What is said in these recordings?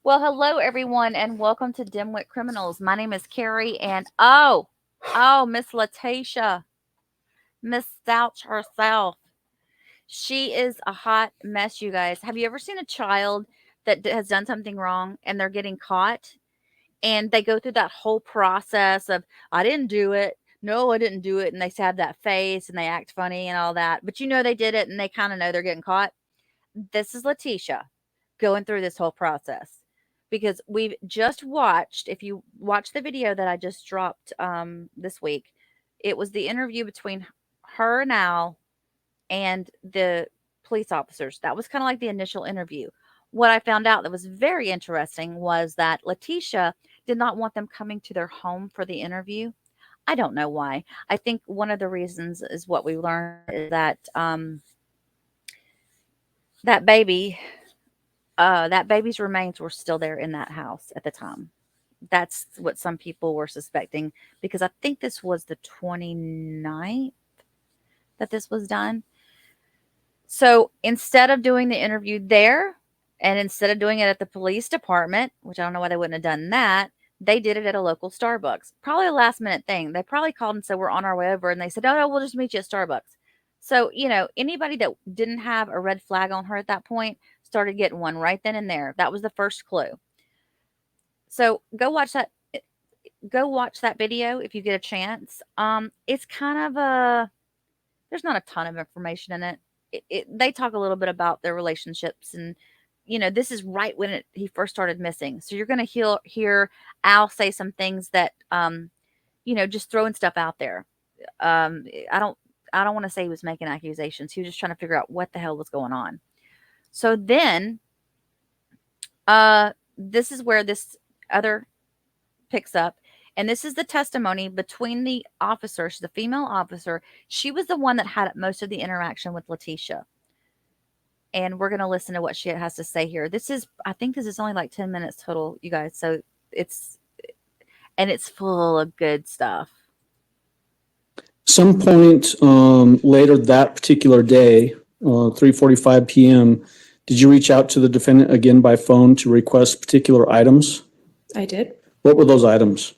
Well, hello everyone, and welcome to Dimwit Criminals. My name is Carrie, and Miss Letecia, Miss Stauch herself. She is a hot mess, you guys. Have you ever seen a child that has done something wrong and they're getting caught, and they go through that whole process of I didn't do it, no, I didn't do it, and they have that face and they act funny and all that, but they did it, and they kind of know they're getting caught. This is Letecia going through this whole process because we've just watched, if you watch the video that I just dropped this week, it was the interview between her and Al and the police officers. That was kind of like the initial interview. What I found out that was very interesting was that Letecia did not want them coming to their home for the interview. I don't know why. I think one of the reasons is what we learned is that that baby that baby's remains were still there in that house at the time. That's what some people were suspecting because I think this was the 29th that this was done. So instead of doing the interview there and instead of doing it at the police department, which I don't know why they wouldn't have done that, they did it at a local Starbucks. Probably a last minute thing. They probably called and said, "We're on our way over." And they said, "Oh, no, we'll just meet you at Starbucks." So, anybody that didn't have a red flag on her at that point started getting one right then and there. That was the first clue. So go watch that video if you get a chance. It's kind of there's not a ton of information in it. They talk a little bit about their relationships, and this is right when he first started missing. So you're going to hear Al say some things that just throwing stuff out there. Um, I don't I don't want to say he was making accusations. He was just trying to figure out what the hell was going on. So then this is where this other picks up. And this is the testimony between the officer. She's a female officer. She was the one that had most of the interaction with Letecia. And we're going to listen to what she has to say here. I think this is only like 10 minutes total, you guys. So it's, and it's full of good stuff. Some point later that particular day, 3:45 p.m., did you reach out to the defendant again by phone to request particular items? I did. What were those items?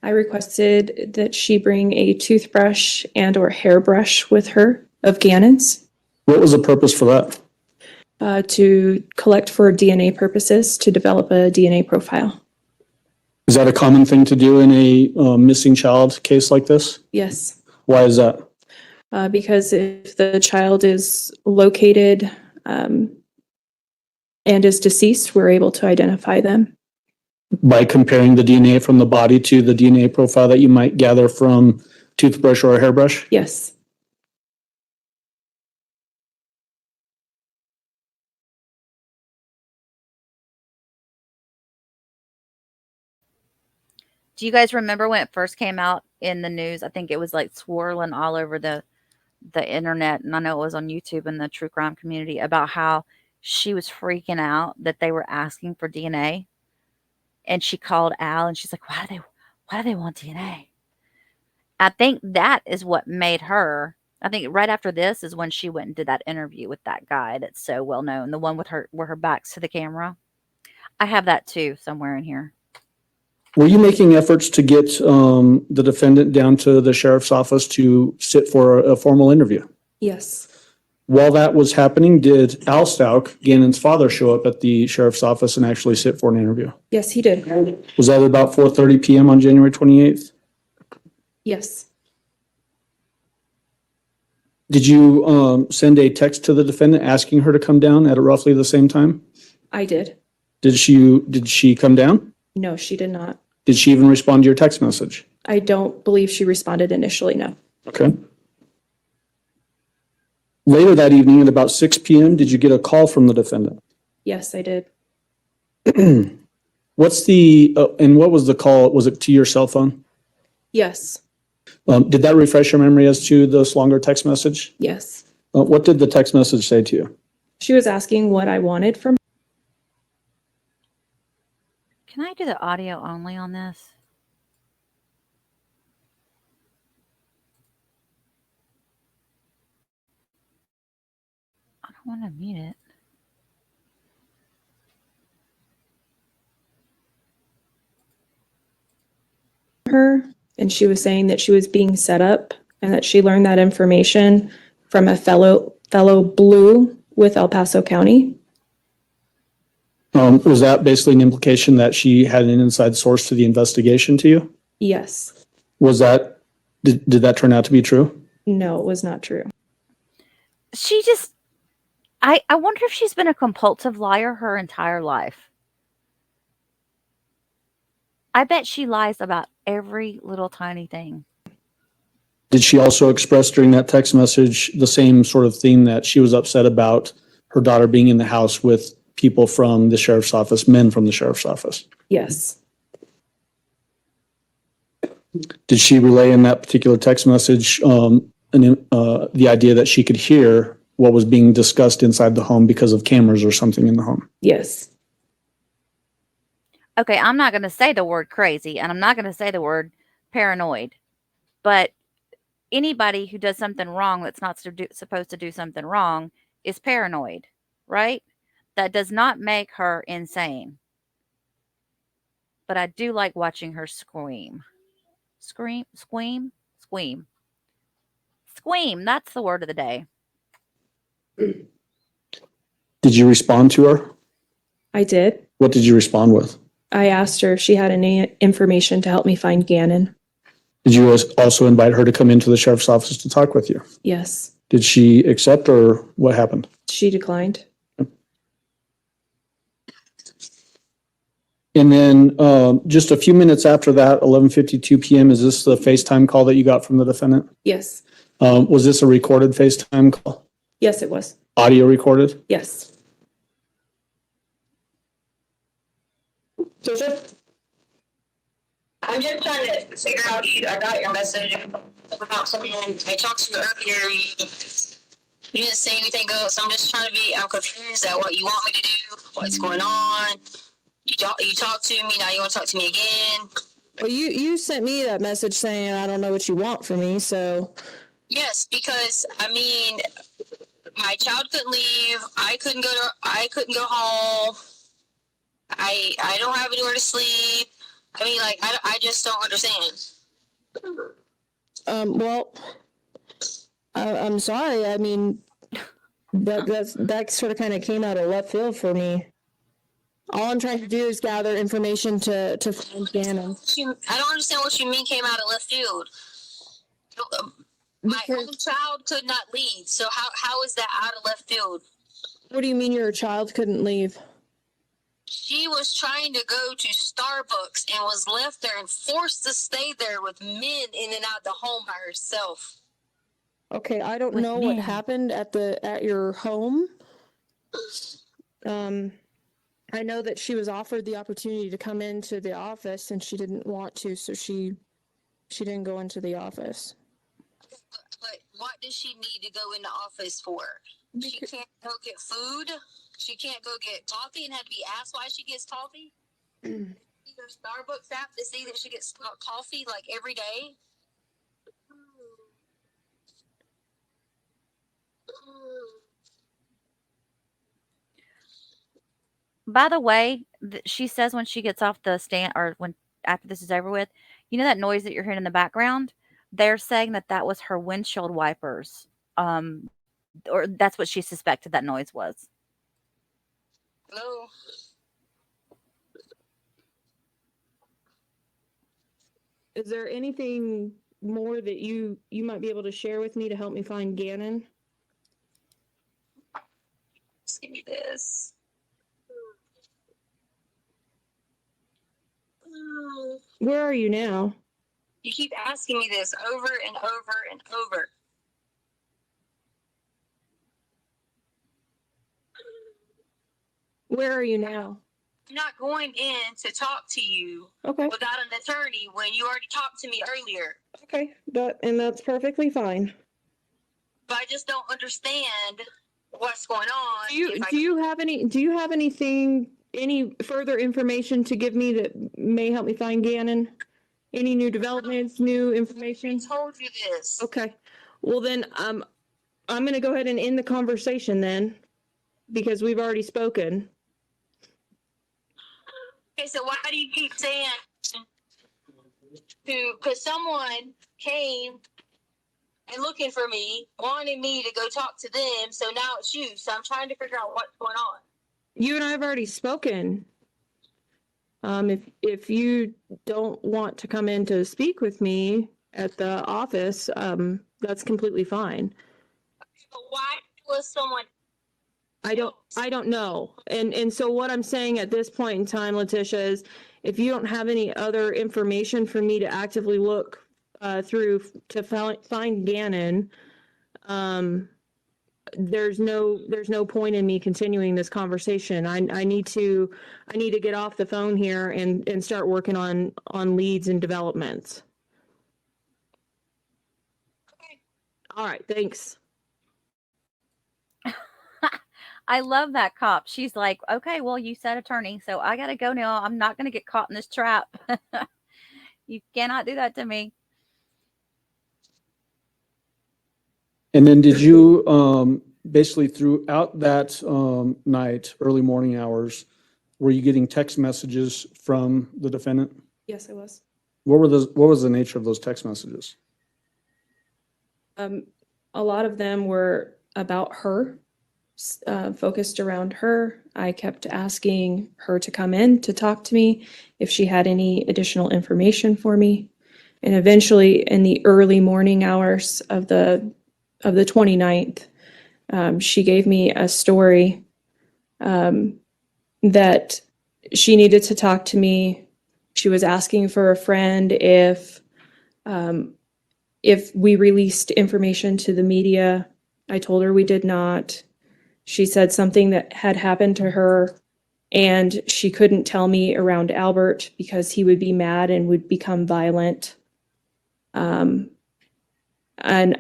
I requested that she bring a toothbrush and or hairbrush with her of Gannon's What was the purpose for that? to collect for DNA purposes to develop a DNA profile. Is that a common thing to do in a missing child case like this? Yes, Why is that? because if the child is located and is deceased, we're able to identify them. By comparing the DNA from the body to the DNA profile that you might gather from toothbrush or a hairbrush? Yes. Do you guys remember when it first came out in the news? I think it was like swirling all over the internet, and I know it was on YouTube in the true crime community about how she was freaking out that they were asking for DNA, and she called Al and she's like, why do they want DNA? I think that is what made her. I think right after this is when she went and did that interview with that guy that's so well known, the one with her where her back's to the camera. I have that too somewhere in here. Were you making efforts to get the defendant down to the sheriff's office to sit for a formal interview? Yes. While that was happening, did Al Stauch, Gannon's father, show up at the sheriff's office and actually sit for an interview? Yes, he did. Was that about 4:30 p.m. on January 28th? Yes. Did you send a text to the defendant asking her to come down at roughly the same time? I did. Did she come down? No, she did not. Did she even respond to your text message? I don't believe she responded initially, no. Okay. Later that evening at about 6 p.m., did you get a call from the defendant? Yes, I did. What's the, and what was the call? Was it to your cell phone? Yes. Did that refresh your memory as to this longer text message? Yes. What did the text message say to you? She was asking what I wanted from. Can I do the audio only on this? I don't want to mute it. her, and she was saying that she was being set up and that she learned that information from a fellow Blue with El Paso County. Was that basically an implication that she had an inside source to the investigation to you? Yes. Was that, did that turn out to be true? No, it was not true. She just, I wonder if she's been a compulsive liar her entire life. I bet she lies about every little tiny thing. Did she also express during that text message the same sort of thing, that she was upset about her daughter being in the house with people from the sheriff's office, men from the sheriff's office? Yes. Did she relay in that particular text message the idea that she could hear what was being discussed inside the home because of cameras or something in the home? Yes. Okay, I'm not going to say the word crazy and I'm not going to say the word paranoid, but anybody who does something wrong that's not supposed to do something wrong is paranoid, right? That does not make her insane. But I do like watching her scream. Scream, squeam, squeam. Squeam, that's the word of the day. Did you respond to her? I did. What did you respond with? I asked her if she had any information to help me find Gannon. Did you also invite her to come into the sheriff's office to talk with you? Yes. Did she accept, or what happened? She declined. And then just a few minutes after that, 11:52 p.m., is this the FaceTime call that you got from the defendant? Yes. Was this a recorded FaceTime call? Yes, it was. Audio recorded? Yes. I'm just trying to figure out, I got your message about something. I talked to you earlier. You didn't say anything else. I'm just trying to I'm confused at what you want me to do, what's going on. You talked to me, now you want to talk to me again. Well, you sent me that message saying I don't know what you want from me, so. Yes, because I mean, my child couldn't leave. I couldn't go home. I don't have anywhere to sleep. I mean, like, I just don't understand. Well, I'm sorry. I mean, that sort of kind of came out of left field for me. All I'm trying to do is gather information to find Gannon. I don't understand what you mean came out of left field. My own child could not leave, so how is that out of left field? What do you mean your child couldn't leave? She was trying to go to Starbucks and was left there and forced to stay there with men in and out the home by herself. Okay, I don't With know what men. happened at your home. I know that she was offered the opportunity to come into the office and she didn't want to, so she didn't go into the office. But what does she need to go in the office for? She can't go get food. She can't go get coffee and have to be asked why she gets coffee. Either Starbucks app to see that she gets coffee like every day. By the way, she says when she gets off the stand or when after this is over with, you know that noise that you're hearing in the background? They're saying that that was her windshield wipers. Or that's what she suspected that noise was. Hello. Is there anything more that you might be able to share with me to help me find Gannon? Just give me this. Where are you now? You keep asking me this over and over and over. Where are you now? I'm not going in to talk to you Okay. without an attorney when you already talked to me earlier. Okay. That's perfectly fine. But I just don't understand what's going on. Do you have anything, any further information to give me that may help me find Gannon? Any new developments, new information? I told you this. Okay. Well then, I'm gonna go ahead and end the conversation then, because we've already spoken. Okay, so why do you keep saying because someone came and looking for me, wanting me to go talk to them. So now it's you. So I'm trying to figure out what's going on. You and I have already spoken. If you don't want to come in to speak with me at the office, that's completely fine. But why was someone? I don't know. And so what I'm saying at this point in time, Letecia, is if you don't have any other information for me to actively look through to find Gannon, there's no point in me continuing this conversation. I need to get off the phone here and start working on leads and developments. Okay. All right, thanks. I love that cop. She's like, okay, well, you said attorney, so I got to go now. I'm not going to get caught in this trap. You cannot do that to me. And then did you, basically throughout that, night, early morning hours, were you getting text messages from the defendant? Yes, I was. What was the nature of those text messages? A lot of them were about her, focused around her. I kept asking her to come in to talk to me if she had any additional information for me. And eventually, in the early morning hours of the 29th, she gave me a story that she needed to talk to me. She was asking for a friend if we released information to the media. I told her we did not. She said something that had happened to her and she couldn't tell me around Albert because he would be mad and would become violent. And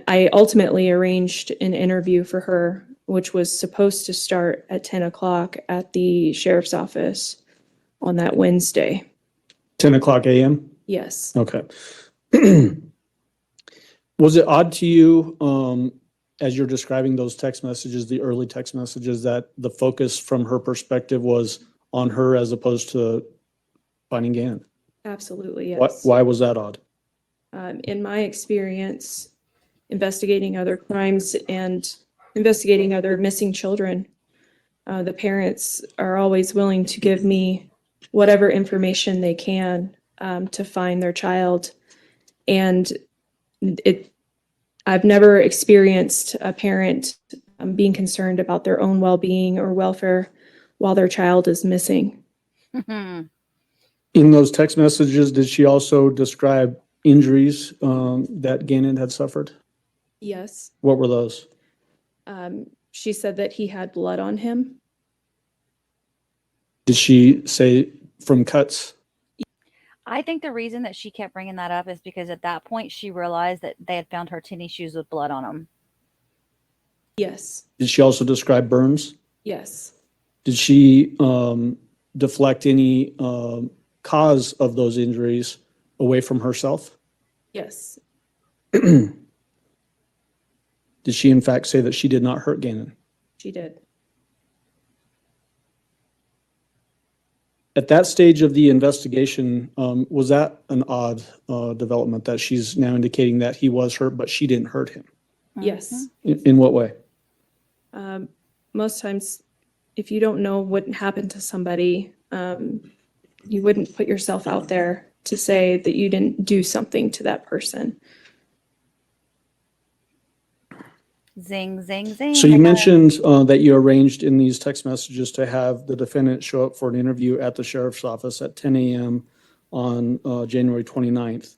I ultimately arranged an interview for her, which was supposed to start at 10 o'clock at the sheriff's office on that Wednesday. 10 o'clock a.m.? Yes. Okay. Was it odd to you, as you're describing those text messages, the early text messages, that the focus from her perspective was on her as opposed to finding Gannon? Absolutely, yes. Why was that odd? In my experience, investigating other crimes and investigating other missing children, the parents are always willing to give me whatever information they can to find their child. And I've never experienced a parent being concerned about their own well-being or welfare while their child is missing. In those text messages, did she also describe injuries that Gannon had suffered? Yes. What were those? She said that he had blood on him. Did she say from cuts? I think the reason that she kept bringing that up is because at that point she realized that they had found her tennis shoes with blood on them. Yes. Did she also describe burns? Yes. Did she deflect any cause of those injuries away from herself? Yes. Did she in fact say that she did not hurt Gannon? She did. At that stage of the investigation, was that an odd development that she's now indicating that he was hurt, but she didn't hurt him? Yes. In what way? Most times, if you don't know what happened to somebody, you wouldn't put yourself out there to say that you didn't do something to that person. Zing, zing, zing. So you mentioned that you arranged in these text messages to have the defendant show up for an interview at the sheriff's office at 10 a.m. on January 29th,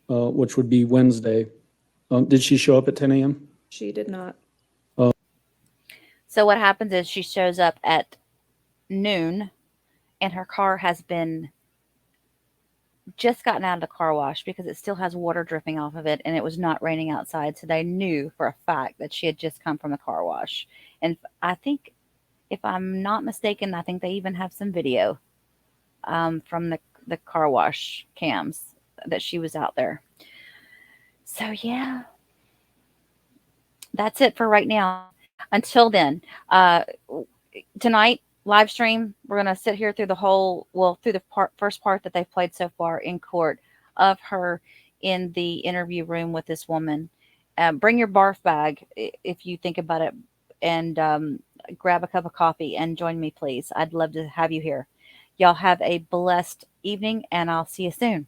which would be Wednesday. Did she show up at 10 a.m.? She did not. So what happens is she shows up at noon and her car has been just gotten out of the car wash because it still has water dripping off of it and it was not raining outside. So they knew for a fact that she had just come from the car wash. And I think, if I'm not mistaken, I think they even have some video from the car wash cams that she was out there. So yeah, that's it for right now. Until then, tonight, live stream, we're going to sit here through the whole, well, through the first part that they've played so far in court. of her in the interview room with this woman. Bring your barf bag if you think about it, and grab a cup of coffee and join me, please. I'd love to have you here. Y'all have a blessed evening, and I'll see you soon.